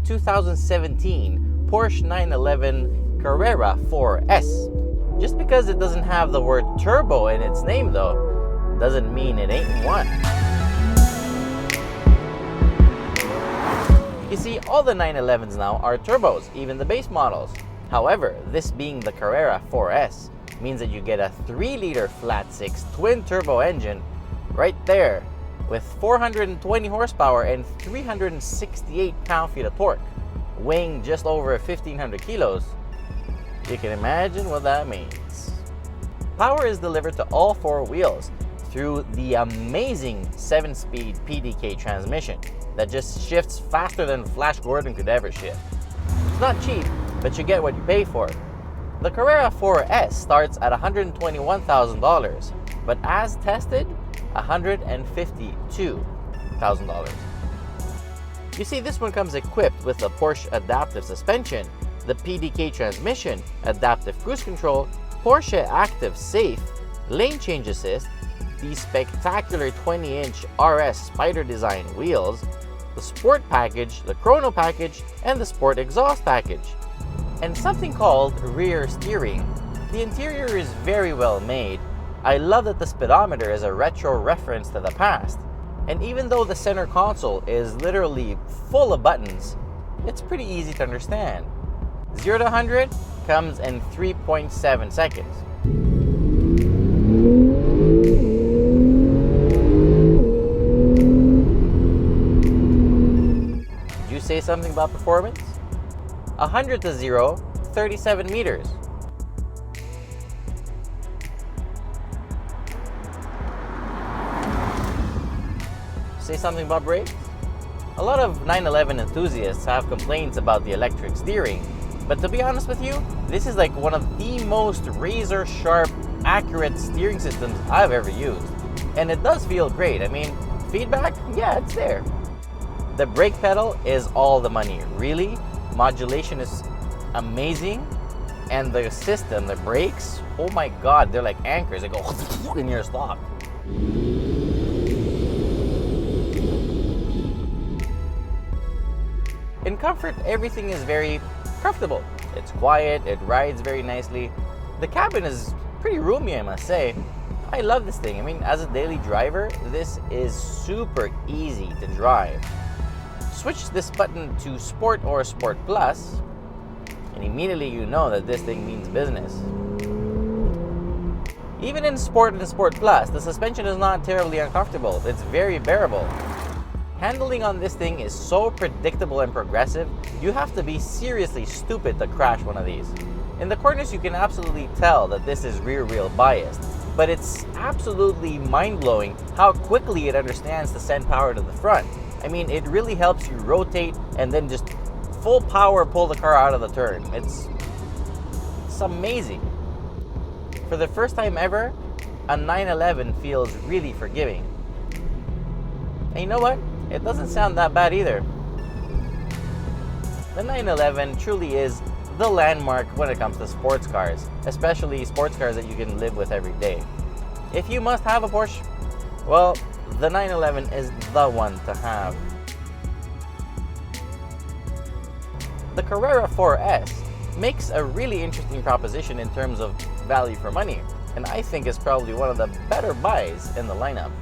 2017 Porsche 911 Carrera 4S. Just because it doesn't have the word turbo in its name though, doesn't mean it ain't one. You see, all the 911s now are turbos, even the base models. However, this being the Carrera 4S means that you get a 3-liter flat-six twin-turbo engine right there with 420 horsepower and 368 pound-feet of torque, weighing just over 1,500 kilos. You can imagine what that means. Power is delivered to all four wheels through the amazing 7-speed PDK transmission that just shifts faster than Flash Gordon could ever shift. It's not cheap, but you get what you pay for. The Carrera 4S starts at $121,000, but as tested, $152,000. You see, this one comes equipped with the Porsche adaptive suspension, the PDK transmission, adaptive cruise control, Porsche Active Safe, lane change assist, the spectacular 20-inch RS Spider design wheels, the Sport package, the Chrono package, and the Sport exhaust package, and something called rear steering. The interior is very well made. I love that the speedometer is a retro reference to the past, and even though the center console is literally full of buttons, it's pretty easy to understand. 0 to 100 comes in 3.7 seconds. Did you say something about performance? 100 to 0, 37 meters. Say something about brakes? A lot of 911 enthusiasts have complaints about the electric steering, but to be honest with you, this is like one of the most razor-sharp, accurate steering systems I've ever used. And it does feel great. I mean, feedback, yeah, it's there. The brake pedal is all the money, really. Modulation is amazing, and the system, the brakes, oh my god, they're like anchors. They go and you're stopped. In comfort, everything is very comfortable. It's quiet, it rides very nicely. The cabin is pretty roomy, I must say. I love this thing. I mean, as a daily driver, this is super easy to drive. Switch this button to Sport or Sport Plus, and immediately you know that this thing means business. Even in Sport and Sport Plus, the suspension is not terribly uncomfortable. It's very bearable. Handling on this thing is so predictable and progressive, you have to be seriously stupid to crash one of these. In the corners, you can absolutely tell that this is rear wheel biased, but it's absolutely mind-blowing how quickly it understands to send power to the front. I mean, it really helps you rotate and then just full power pull the car out of the turn. It's amazing. For the first time ever, a 911 feels really forgiving. And you know what? It doesn't sound that bad either. The 911 truly is the landmark when it comes to sports cars, especially sports cars that you can live with every day. If you must have a Porsche, well, the 911 is the one to have. The Carrera 4S makes a really interesting proposition in terms of value for money, and I think is probably one of the better buys in the lineup.